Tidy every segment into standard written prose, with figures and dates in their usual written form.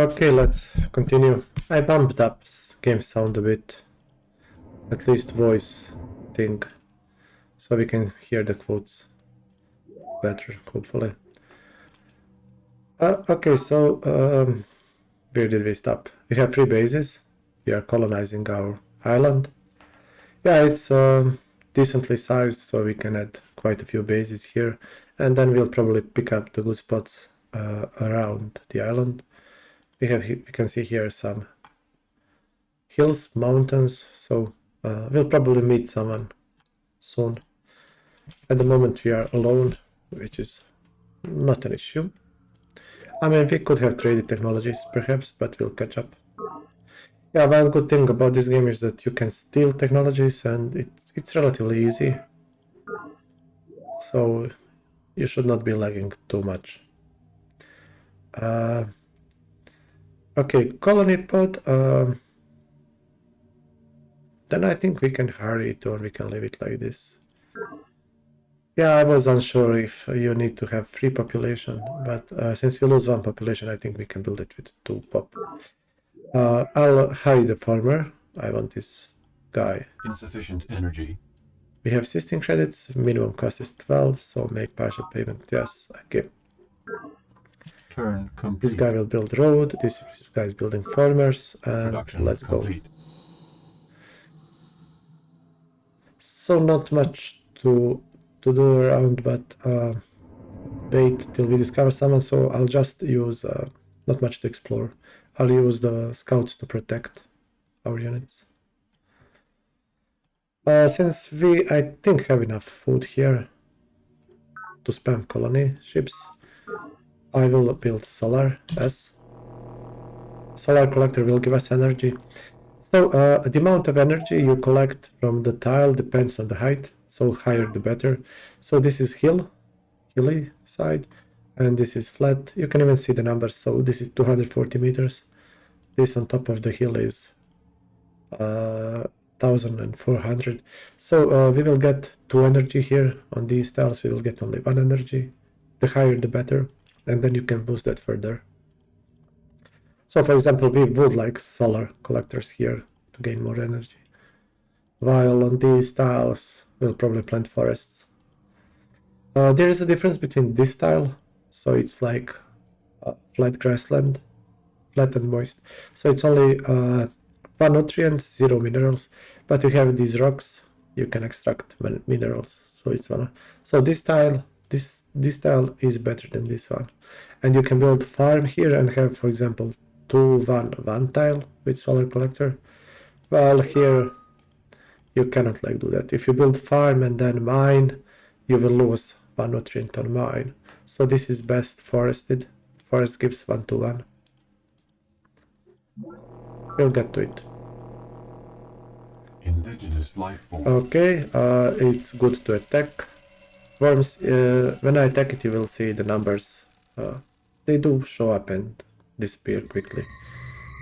Okay, let's continue. I bumped up game sound a bit, at least voice thing, so we can hear the quotes better, hopefully. Okay, so where did we stop? We have 3 bases. We are colonizing our island. Yeah, it's decently sized, so we can add quite a few bases here, and then we'll probably pick up the good spots around the island. We can see here some hills, mountains, so we'll probably meet someone soon. At the moment we are alone, which is not an issue. I mean, we could have traded technologies perhaps, but we'll catch up. Yeah, one good thing about this game is that you can steal technologies and it's relatively easy. So you should not be lagging too much. Okay, colony pod. Then I think we can hurry it or we can leave it like this. Yeah, I was unsure if you need to have 3 population, but since you lose 1 population, I think we can build it with 2 pop. I'll hurry the farmer. I want this guy. Insufficient energy. We have 16 credits, minimum cost is 12, so make partial payment. Yes, okay. Turn complete. This guy will build road, this guy is building farmers, and Production let's complete. go. So not much to do around, but wait till we discover someone, so I'll just use not much to explore. I'll use the scouts to protect our units. Since we, I think, have enough food here to spam colony ships, I will build solar S. Solar collector will give us energy. So the amount of energy you collect from the tile depends on the height, so higher the better. So this is hilly side, and this is flat. You can even see the numbers, so this is 240 meters. This on top of the hill is 1400. So we will get 2 energy here. On these tiles we will get only 1 energy. The higher the better, and then you can boost that further. So for example, we would like solar collectors here to gain more energy, while on these tiles we'll probably plant forests. There is a difference between this tile, so it's like flat grassland, flat and moist, so it's only 1 nutrient, 0 minerals, but you have these rocks, you can extract minerals, so it's one. So this tile, this tile is better than this one, and you can build farm here and have, for example, 2-1-1 tile with solar collector. Well, here you cannot like do that. If you build farm and then mine, you will lose 1 nutrient on mine. So this is best forested. Forest gives 1-1. We'll get to it. Indigenous life form. Okay, it's good to attack. Worms, when I attack it, you will see the numbers. They do show up and disappear quickly.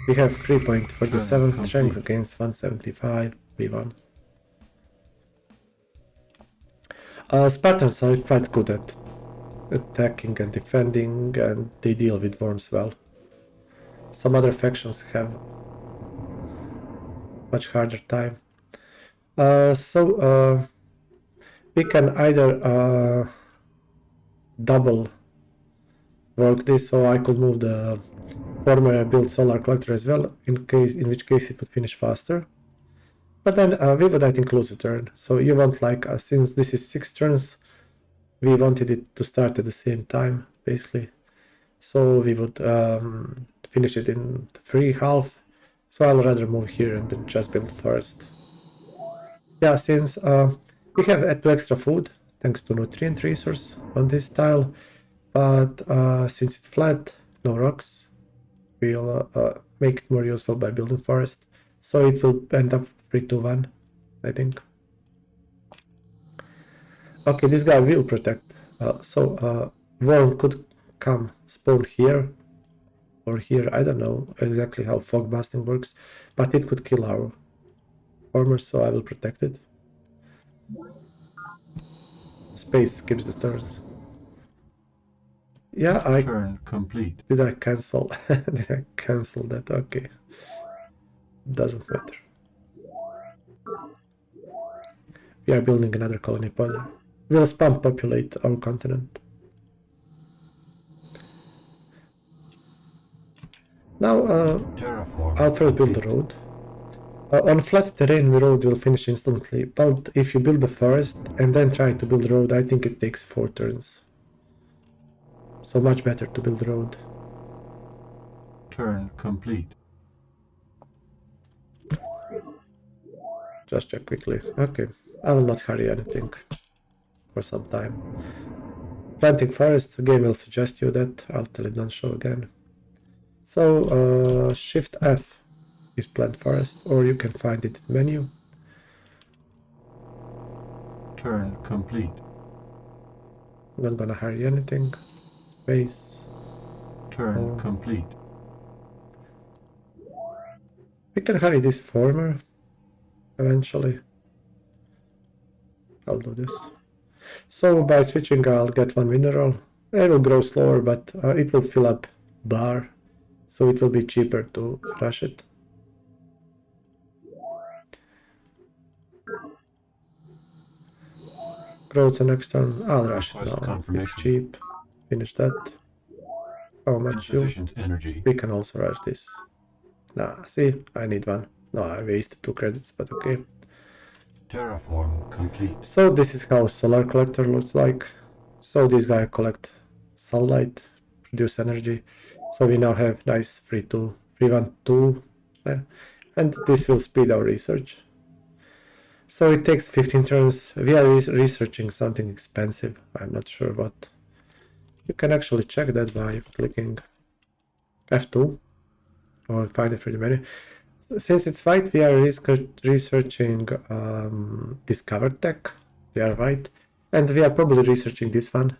We have 3.47 strength against 175. We won. Spartans are quite good at attacking and defending, and they deal with worms well. Some other factions have much harder time. So we can either double work this, so I could move the former build solar collector as well, in which case it would finish faster. But then we would, I think, lose a turn. So you want, like, since this is 6 turns, we wanted it to start at the same time, basically. So we would finish it in 3/2. So I'll rather move here and then just build first. Yeah, since we have 2 extra food, thanks to nutrient resource on this tile, but since it's flat, no rocks, we'll make it more useful by building forest. So it will end up 3-1, I think. Okay, this guy will protect. Worm could come spawn here or here. I don't know exactly how fog busting works, but it could kill our farmers, so I will protect it. Space skips the turns. Yeah, Turn complete. did I cancel? Did I cancel that? Okay. Doesn't matter. We are building another colony pod. We'll spam populate our continent. Now, Terraform I'll first build the complete. road. On flat terrain, the road will finish instantly, but if you build the forest and then try to build the road, I think it takes 4 turns. So much better to build the road. Turn complete. Just check quickly. Okay, I will not hurry anything for some time. Planting forest, the game will suggest you that. I'll tell it don't show again. So, Shift F is plant forest, or you can find it in menu. Turn complete. I'm not gonna hurry anything. Space. Turn Oh. complete. We can hurry this former eventually. I'll do this. So by switching, I'll get 1 mineral. It will grow slower, but it will fill up bar, so it will be cheaper to rush it. Growth the next turn. I'll rush it Request now. It's confirmation. cheap. Finish that. How much you? Insufficient energy. We can also rush this. Nah, see, I need 1. No, I wasted 2 credits, but okay. Terraform complete. So this is how solar collector looks like. So this guy collect sunlight, produce energy. So we now have nice free 1, 2, and this will speed our research. So it takes 15 turns. We are researching something expensive. I'm not sure what. You can actually check that by clicking F2 or find it through the menu. Since it's white, we are researching Discover Tech. They are white. And we are probably researching this one.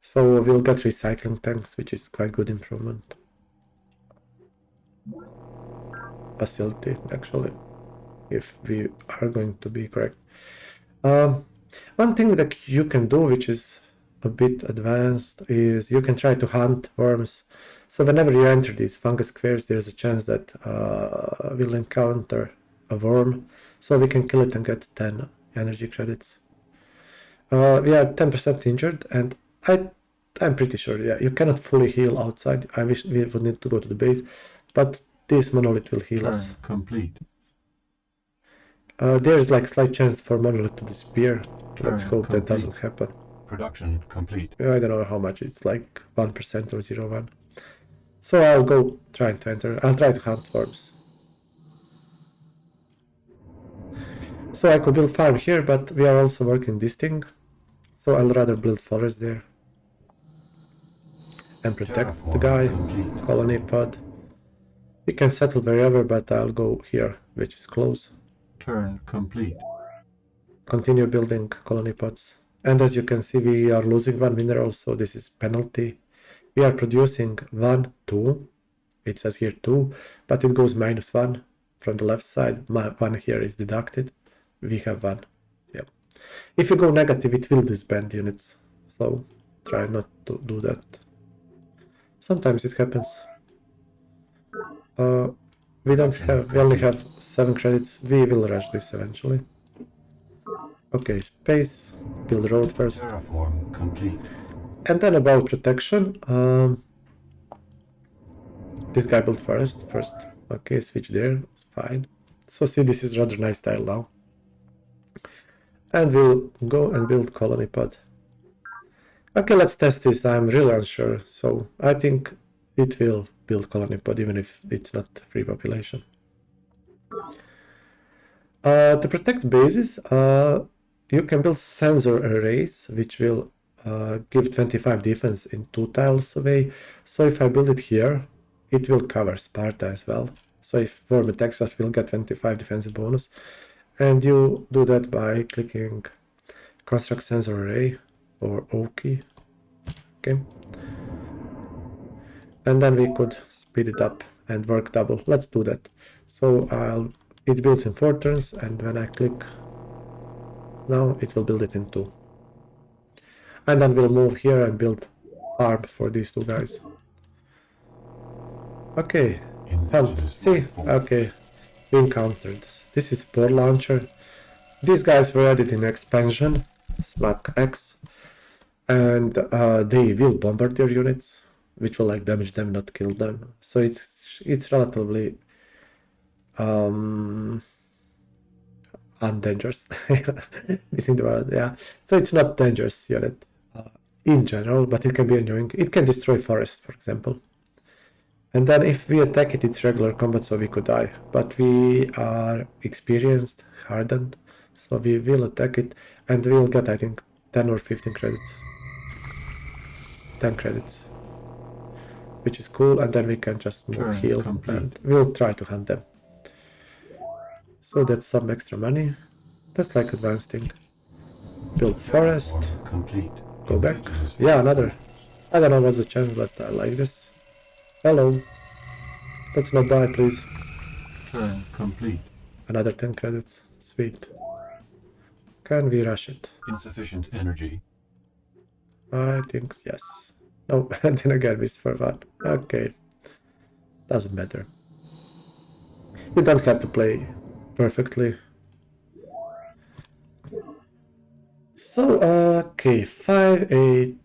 So we'll get recycling tanks, which is quite good improvement. Facility, actually, if we are going to be correct. One thing that you can do, which is a bit advanced, is you can try to hunt worms. So whenever you enter these fungus squares, there's a chance that we'll encounter a worm. So we can kill it and get 10 energy credits. We are 10% injured, and I'm pretty sure, yeah, you cannot fully heal outside. I wish we would need to go to the base, but this monolith will heal us. Turn complete. There's like slight chance for monolith to disappear. Let's Turn hope that complete. doesn't happen. Production complete. I don't know how much, it's like 1% or 0.1. So I'll go trying to enter. I'll try to hunt worms. So I could build farm here, but we are also working this thing. So I'll rather build forest there. And protect the guy. Complete. Colony pod. We can settle wherever, but I'll go here, which is close. Turn complete. Continue building colony pods. And as you can see, we are losing 1 mineral, so this is penalty. We are producing 1, 2. It says here 2, but it goes -1 from the left side. 1 here is deducted. We have 1. Yeah. If you go negative, it will disband units. So try not to do that. Sometimes it happens. We only have 7 credits. We will rush this eventually. Okay, space. Build road first. Terraform complete. And then about protection. This guy built first. Okay, switch there. Fine. So see, this is rather nice tile now. And we'll go and build colony pod. Okay, let's test this. I'm really unsure. So I think it will build colony pod even if it's not free population. To protect bases, you can build sensor arrays, which will give 25 defense in 2 tiles away. So if I build it here, it will cover Sparta as well. So if worm attacks us, we'll get 25 defensive bonus. And you do that by clicking construct sensor array or O key. Okay. And then we could speed it up and work double. Let's do that. So it builds in 4 turns, and when I click now, it will build it in 2. And then we'll move here and build farm for these two guys. Okay, hunt. Indigenous See? life form. Okay, we encountered this. This is Spore Launcher. These guys were added in expansion, Smack X, and they will bombard your units, which will like damage them, not kill them. So it's relatively undangerous. Missing the word, yeah. So it's not dangerous unit in general, but it can be annoying. It can destroy forest, for example. And then if we attack it, it's regular combat, so we could die. But we are experienced, hardened, so we will attack it, and we'll get, I think, 10 or 15 credits. 10 credits. Which is cool, and then we can just heal, complete. and we'll try to hunt them. So that's some extra money. That's like advanced thing. Build forest. Terraforming complete. Go back. Indigenous Yeah, life another. I don't know what's the chance, but I like this. Hello. Let's not die, please. Turn complete. Another 10 credits. Sweet. Can we rush it? Insufficient energy. I think yes. No, and then again missed for one. Okay. Doesn't matter. You don't have to play perfectly. So, okay, 5, 8.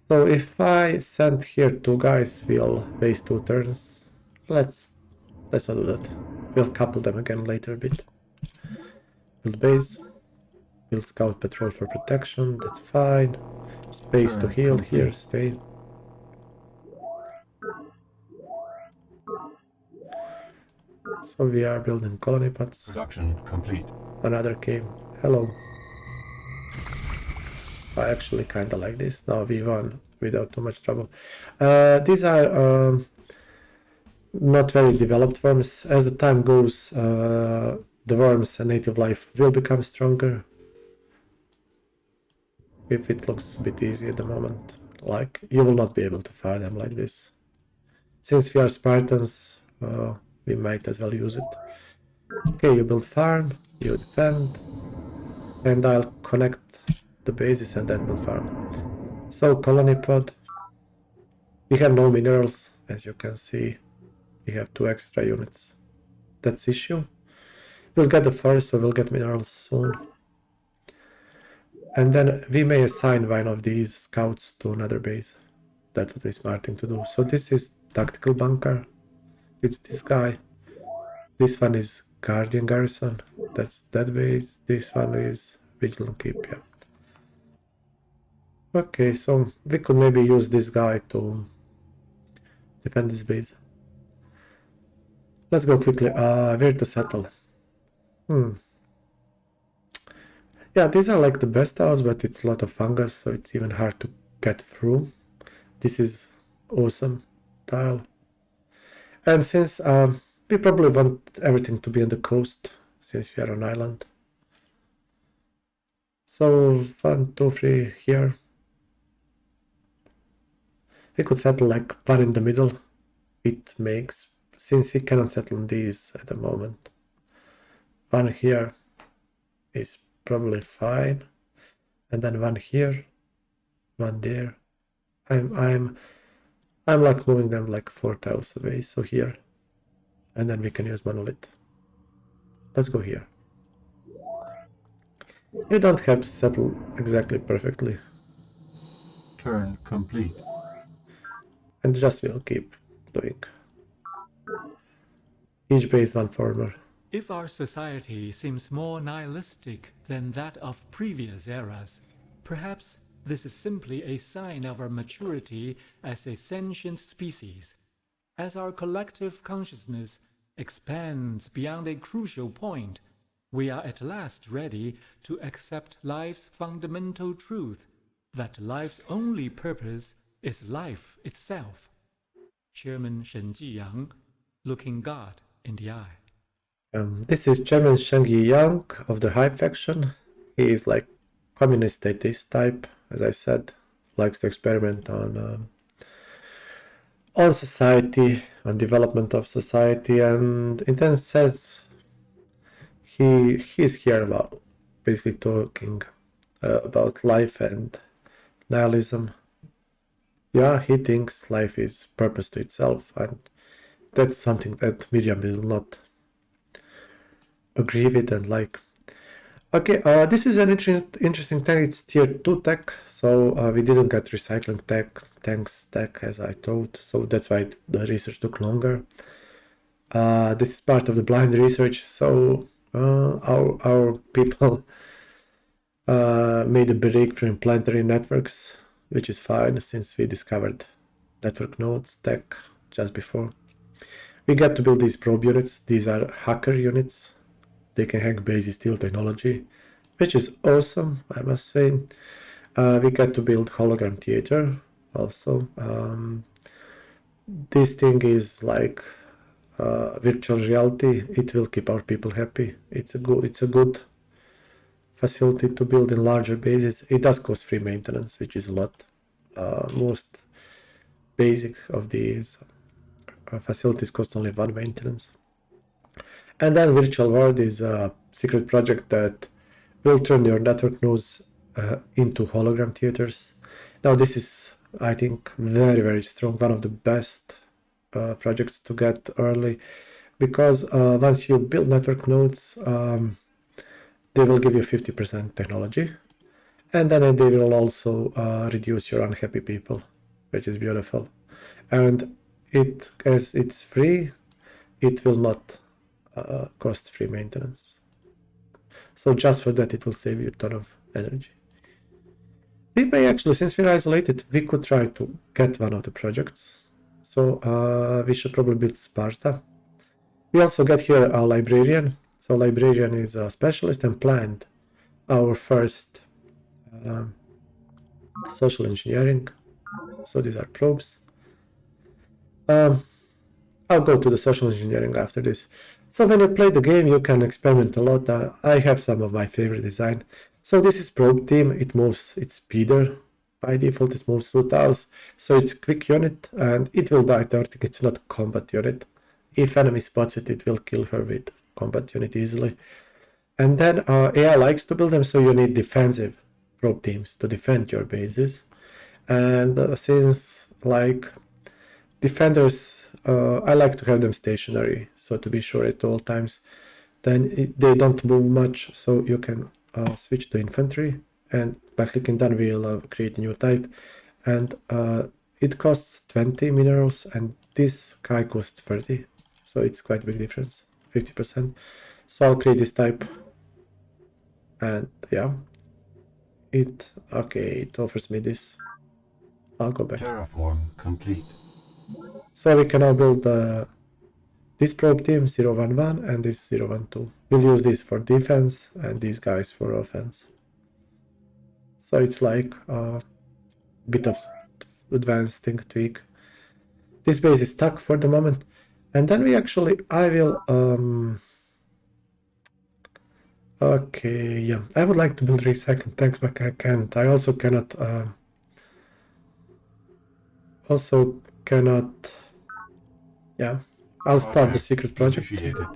So if I send here two guys, we'll waste 2 turns. Let's not do that. We'll couple them again later a bit. Build base. Build scout patrol for protection, that's fine. Space to heal here, stay. So we are building colony pods. Production complete. Another came. Hello. I actually kinda like this. Now we won without too much trouble. These are not very developed worms. As the time goes, the worms and native life will become stronger. If it looks a bit easy at the moment, like you will not be able to fire them like this. Since we are Spartans, we might as well use it. Okay, you build farm, you defend, and I'll connect the bases and then build farm. So colony pod. We have no minerals, as you can see. We have 2 extra units. That's issue. We'll get the forest, so we'll get minerals soon. And then we may assign one of these scouts to another base. That would be smart thing to do. So this is tactical bunker. It's this guy. This one is guardian garrison. That's that base. This one is vigilant keep, yeah. Okay, so we could maybe use this guy to defend this base. Let's go quickly. Where to settle? Yeah, these are like the best tiles, but it's a lot of fungus, so it's even hard to get through. This is awesome tile. And since we probably want everything to be on the coast, since we are on island. So 1, 2, 3 here. We could settle like one in the middle. It makes, since we cannot settle on these at the moment. One here is probably fine, and then one here, one there. I'm like moving them like 4 tiles away, so here, and then we can use monolith. Let's go here. You don't have to settle exactly perfectly. Turn complete. And just will keep doing. Each base 1 farmer. If our society seems more nihilistic than that of previous eras, perhaps this is simply a sign of our maturity as a sentient species. As our collective consciousness expands beyond a crucial point, we are at last ready to accept life's fundamental truth, that life's only purpose is life itself. Chairman Shen Jiyang, looking God in the eye. This is Chairman Sheng Yang of the Hive faction. He is like communist statist type, as I said, likes to experiment on society, on development of society, and in that sense, he's here about basically talking about life and nihilism. Yeah, he thinks life is purpose to itself, and that's something that Miriam will not agree with and like. Okay, this is an interesting tech. It's tier 2 tech, so we didn't get recycling tanks tech as I thought, so that's why the research took longer. This is part of the blind research, so our people made a breakthrough in planetary networks, which is fine since we discovered network nodes tech just before. We get to build these probe units. These are hacker units. They can hack basic steel technology, which is awesome, I must say. We get to build hologram theater also. This thing is like virtual reality. It will keep our people happy. It's a good facility to build in larger bases. It does cost free maintenance, which is a lot. Most basic of these facilities cost only one maintenance. And then virtual world is a secret project that will turn your network nodes into hologram theaters. Now this is, I think, very strong, one of the best projects to get early, because once you build network nodes, they will give you 50% technology, and then they will also reduce your unhappy people, which is beautiful. And as it's free, it will not cost free maintenance. So just for that, it will save you a ton of energy. We may actually, since we're isolated, we could try to get one of the projects. So we should probably build Sparta. We also get here a librarian. So librarian is a specialist and planned our first social engineering. So these are probes. I'll go to the social engineering after this. So when you play the game, you can experiment a lot. I have some of my favorite design. So this is probe team. It moves, it's speeder. By default, it moves 2 tiles. So it's quick unit and it will die 30. It's not combat unit. If enemy spots it, it will kill her with combat unit easily. And then AI likes to build them, so you need defensive probe teams to defend your bases. And since like defenders, I like to have them stationary, so to be sure at all times. Then they don't move much, so you can switch to infantry, and by clicking done we'll create a new type. And it costs 20 minerals, and this guy costs 30, so it's quite a big difference, 50%. So I'll create this type, and yeah, it offers me this. I'll go back. Terraform complete. So we can now build this probe team 011 and this 012. We'll use this for defense and these guys for offense. So it's like a bit of advanced thing tweak. This base is stuck for the moment, and then we actually, I will okay, yeah, I would like to build recycling tanks, but I can't. I also cannot yeah, I'll start the secret project. Initiated.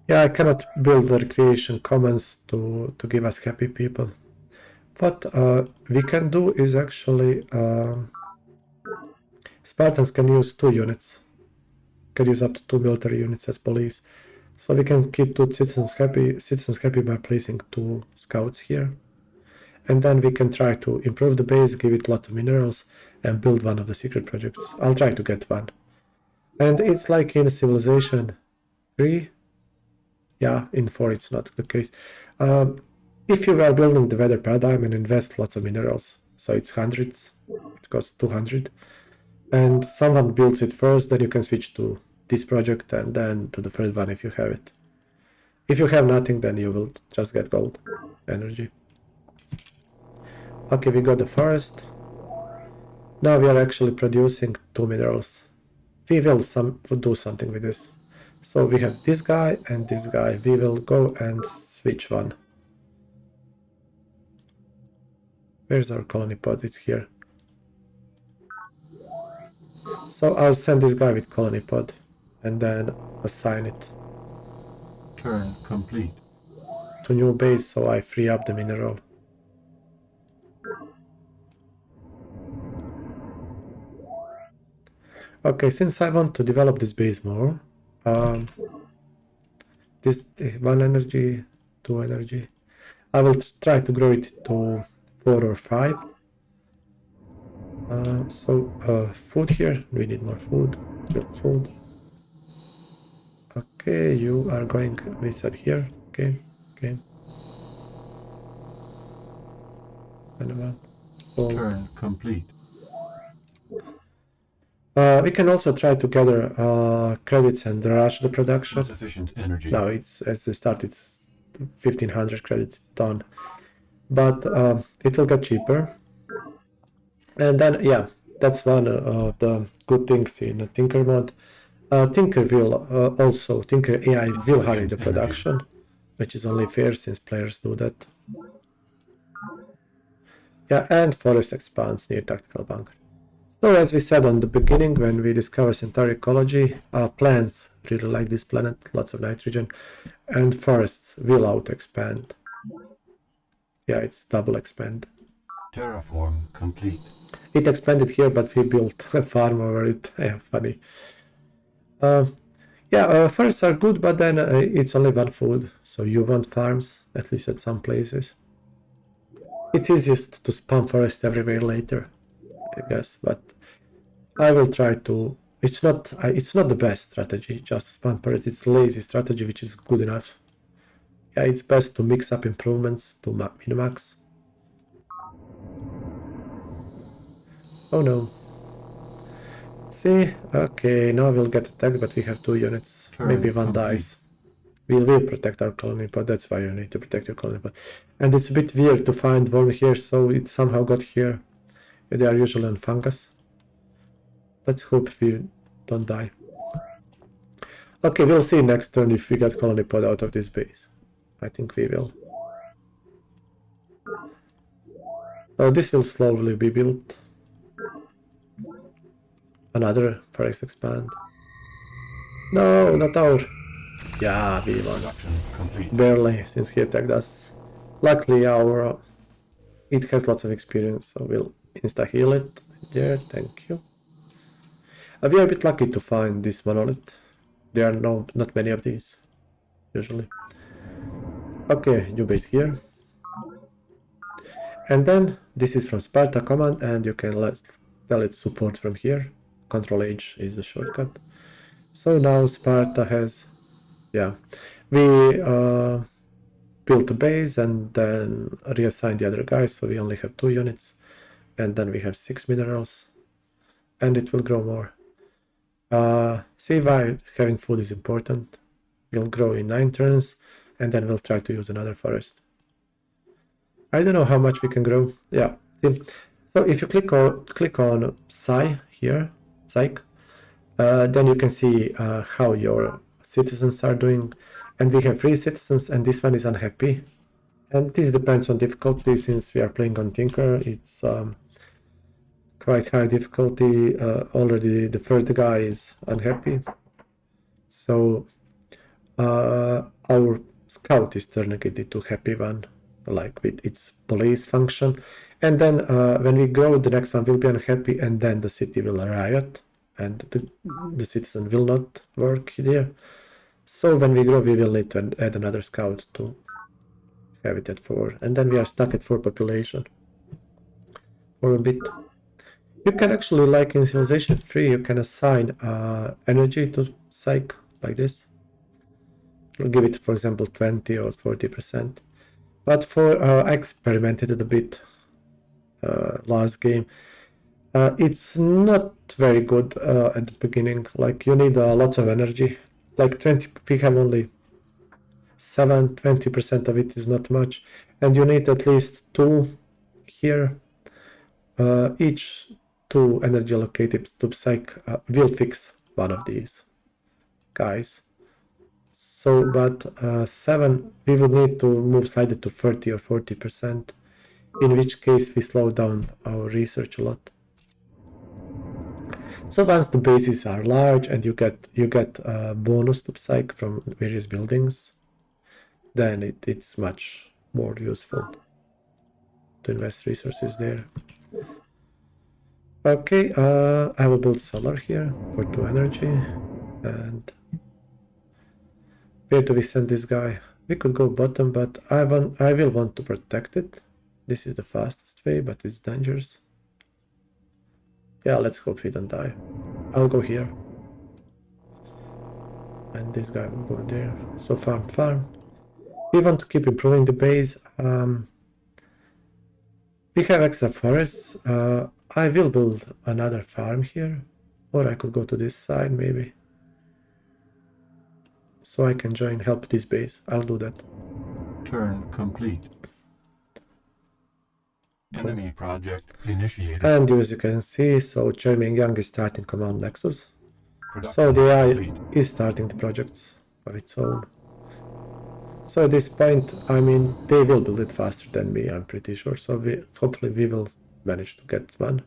Yeah, I cannot build the recreation commons to give us happy people. What we can do is actually Spartans can use 2 units, can use up to 2 military units as police. So we can keep 2 citizens happy by placing 2 scouts here. And then we can try to improve the base, give it lots of minerals, and build one of the secret projects. I'll try to get one. And it's like in Civilization 3. Yeah, in 4 it's not the case. If you are building the weather paradigm and invest lots of minerals, so it's hundreds, it costs 200, and someone builds it first, then you can switch to this project and then to the third one if you have it. If you have nothing, then you will just get gold energy. Okay, we got the forest. Now we are actually producing 2 minerals. We will do something with this. So we have this guy and this guy. We will go and switch one. Where's our colony pod? It's here. So I'll send this guy with colony pod and then assign it Turn complete. to new base, so I free up the mineral. Okay, since I want to develop this base more, this 1 energy, 2 energy, I will try to grow it to 4 or 5. Food here, we need more food, build food. Okay, you are going reset here, okay. Turn complete. We can also try to gather credits and rush the production. Insufficient energy. Now it's, as we start, it's 1500 credits done, but it will get cheaper. And then, yeah, that's one of the good things in Tinker mod. Tinker AI will hurry the production, which is only fair since players do that. Yeah, and forest expands near tactical bunker. So as we said on the beginning, when we discover Centauri ecology, plants really like this planet, lots of nitrogen, and forests will auto-expand. Yeah, it's double expand. Terraform complete. It expanded here, but we built a farm over it. Yeah, funny. Forests are good, but then it's only one food, so you want farms, at least at some places. It's easiest to spam forest everywhere later, I guess, but I will try to. It's not the best strategy, just spam forest. It's lazy strategy, which is good enough. Yeah, it's best to mix up improvements to minimax. Oh no. See, okay, now we'll get attacked, but we have 2 units. Maybe one dies. We will protect our colony pod, that's why you need to protect your colony pod. And it's a bit weird to find worm here, so it somehow got here. They are usually on fungus. Let's hope we don't die. Okay, we'll see next turn if we get colony pod out of this base. I think we will. This will slowly be built. Another forest expand. No, not our. Yeah, we won. Barely, since he attacked us. Luckily, our it has lots of experience, so we'll insta-heal it. There, thank you. We are a bit lucky to find this monolith. There are not many of these, usually. Okay, new base here. And then, this is from Sparta command, and you can tell it support from here. Control H is the shortcut. So now Sparta has, yeah, we built a base and then reassigned the other guys, so we only have 2 units, and then we have 6 minerals, and it will grow more. See why having food is important. We'll grow in 9 turns, and then we'll try to use another forest. I don't know how much we can grow. Yeah, see? So if you click on Psy here, Psych, then you can see how your citizens are doing, and we have 3 citizens, and this one is unhappy. And this depends on difficulty. Since we are playing on Tinker, it's quite high difficulty. Already the third guy is unhappy, so our scout is turning it into happy one, like with its police function. And then when we grow, the next one will be unhappy, and then the city will riot, and the citizen will not work there. So when we grow, we will need to add another scout to have it at 4, and then we are stuck at 4 population for a bit. You can actually, like in Civilization 3, you can assign energy to Psych like this. We'll give it, for example, 20 or 40%. But for I experimented it a bit last game. It's not very good at the beginning. Like you need lots of energy. Like 20, we have only 20% of it is not much, and you need at least 2 here. Each 2 energy allocated to Psych will fix one of these guys. So, but 7, we would need to move slightly to 30 or 40%, in which case we slow down our research a lot. So once the bases are large and you get bonus to Psych from various buildings, then it's much more useful to invest resources there. Okay, I will build solar here for 2 energy. And where do we send this guy? We could go bottom, but I will want to protect it. This is the fastest way, but it's dangerous. Yeah, let's hope we don't die. I'll go here. And this guy will go there. So farm. We want to keep improving the base. We have extra forests. I will build another farm here. Or I could go to this side maybe. So I can help this base. I'll do that. Turn complete. Enemy project initiated. And as you can see, so Chairman Young is starting Command Nexus. Production So the AI complete. is starting the projects of its own. So at this point, I mean, they will build it faster than me, I'm pretty sure. So hopefully we will manage to get one.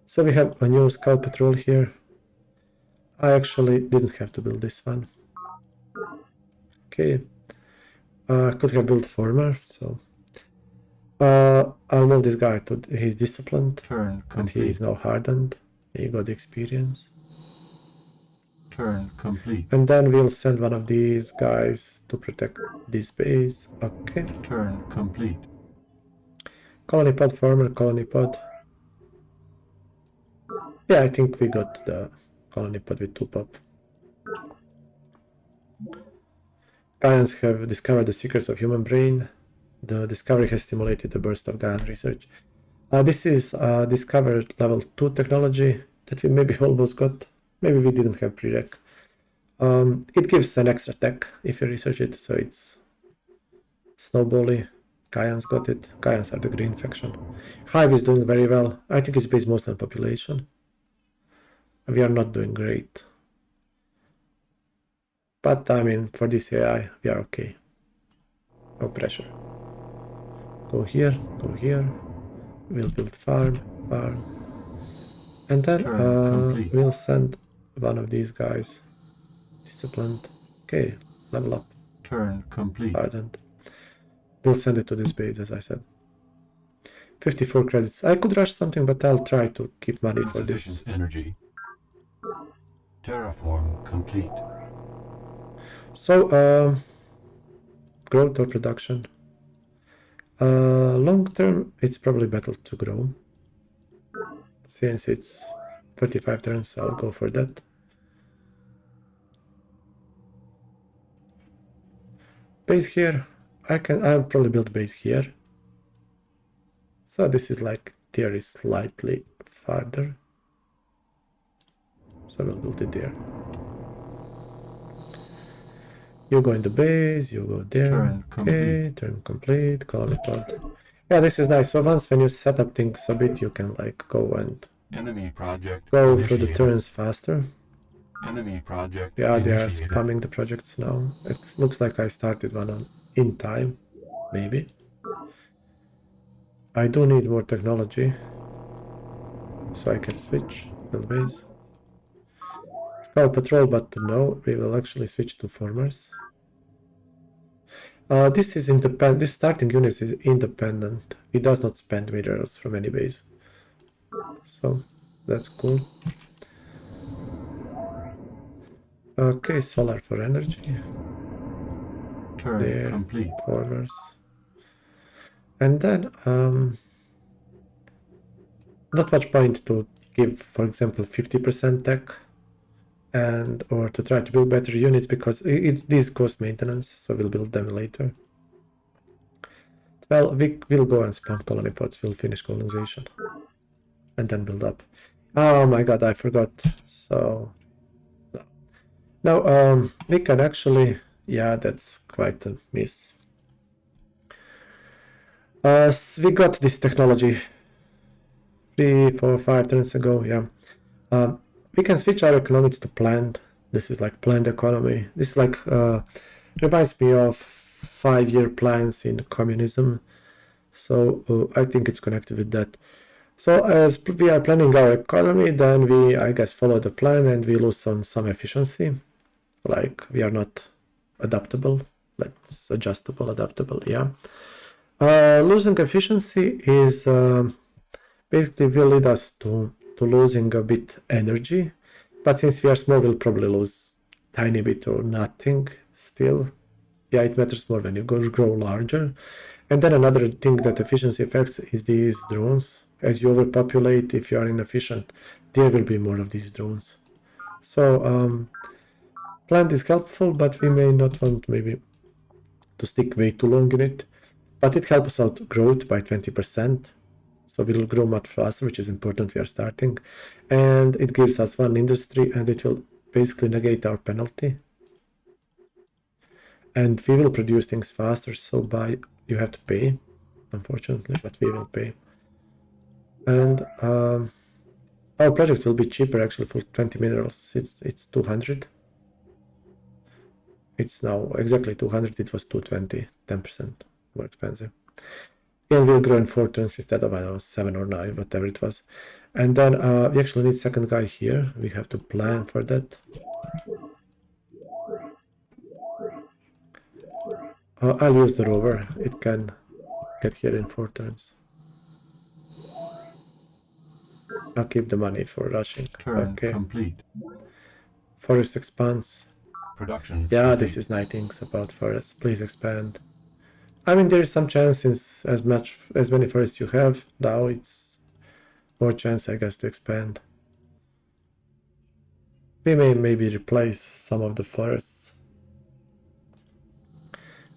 So we have a new Scout Patrol here. I actually didn't have to build this one. Okay. Could have built Former, so... I'll move this guy to... He's disciplined. Turn And he complete. is now hardened. He got the experience. Turn complete. And then we'll send one of these guys to protect this base. Okay. Turn complete. Colony pod, former colony pod. Yeah, I think we got the colony pod with 2 pop. Gaians have discovered the secrets of human brain. The discovery has stimulated a burst of Gaian research. This is discovered level 2 technology that we maybe almost got. Maybe we didn't have prereq. It gives an extra tech if you research it, so it's snowbally. Gaians got it. Gaians are the green faction. Hive is doing very well. I think it's based mostly on population. We are not doing great. But I mean, for this AI, we are okay. No pressure. Go here, go here. We'll build farm. And then we'll send one of these guys. Disciplined. Okay, level up. Turn complete. Hardened. We'll send it to this base, as I said. 54 credits. I could rush something, but I'll try to keep money for this. Insufficient energy. Terraform complete. So, growth or production. Long term, it's probably better to grow. Since it's 35 turns, I'll go for that. Base here. I'll probably build base here. So this is like tier is slightly farther. So we'll build it there. You go in the base, you go there. Turn Okay, turn complete, colony pod. Yeah, this is nice. So once when you set up things a bit, you can like go and Enemy project go through the initiated. turns faster. Enemy project Yeah, they are initiated. spamming the projects now. It looks like I started one in time, maybe. I do need more technology, so I can switch build base. Scout patrol, but no, we will actually switch to formers. This is independent. This starting unit is independent. It does not spend minerals from any base, so that's cool. Okay, solar for energy. Turn There, complete. formers. And then, not much point to give, for example, 50% tech, and or to try to build better units because these cost maintenance, so we'll build them later. Well, we'll go and spam colony pods. We'll finish colonization, and then build up. Oh my god, I forgot. So now we can actually, yeah, that's quite a miss. We got this technology 3, 4, 5 turns ago, yeah. We can switch our economics to planned. This is like planned economy. This like reminds me of 5-year plans in communism. So I think it's connected with that. So as we are planning our economy, then we, I guess, follow the plan and we lose some efficiency. Like we are not adaptable. Let's adjustable, adaptable, yeah. Losing efficiency is basically will lead us to to losing a bit energy, but since we are small, we'll probably lose tiny bit or nothing still. Yeah, it matters more when you grow larger. And then another thing that efficiency affects is these drones. As you overpopulate, if you are inefficient, there will be more of these drones. So plant is helpful, but we may not want maybe to stick way too long in it. But it helps out growth by 20%. So we'll grow much faster, which is important. We are starting. And it gives us one industry, and it will basically negate our penalty. And we will produce things faster, so you have to pay, unfortunately, but we will pay. And our project will be cheaper actually for 20 minerals. It's 200. It's now exactly 200. It was 220, 10% more expensive. And we'll grow in 4 turns instead of, I don't know, 7 or 9, whatever it was. And then we actually need second guy here. We have to plan for that. I'll use the rover. It can get here in 4 turns. I'll keep the money for rushing. Turn Okay. complete. Forest expands. Production Yeah, complete. this is nice things about forests. Please expand. I mean, there is some chance since as many forests you have now, it's more chance, I guess, to expand. We may maybe replace some of the forests.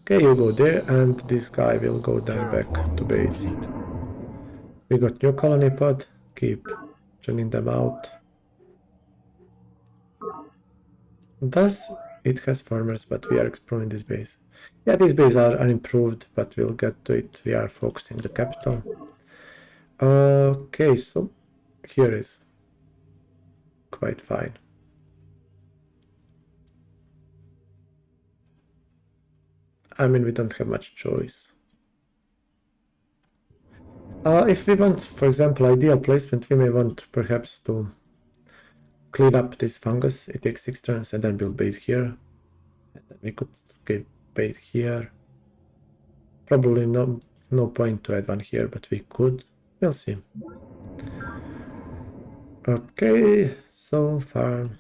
Okay, you go there, and this guy will go then back to Terraforming base. complete. We got new colony pod. Keep churning them out. It has farmers, but we are exploring this base. Yeah, these bases are unimproved, but we'll get to it. We are focusing the capital. Okay, so here is quite fine. I mean, we don't have much choice. If we want, for example, ideal placement, we may want perhaps to clean up this fungus. It takes 6 turns, and then build base here. And then we could get base here. Probably no point to add one here, but we could. We'll see. Okay, so farm.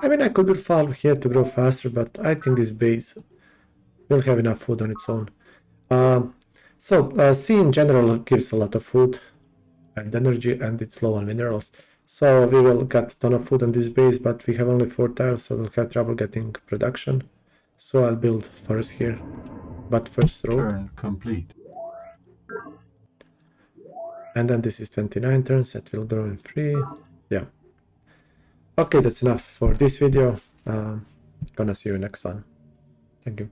I mean, I could build farm here to grow faster, but I think this base will have enough food on its own. C in general gives a lot of food and energy, and it's low on minerals. So we will get a ton of food on this base, but we have only 4 tiles, so we'll have trouble getting production. So I'll build forest here, but first road. Turn complete. And then this is 29 turns, that will grow in 3. Yeah. Okay, that's enough for this video. Gonna see you next one. Thank you.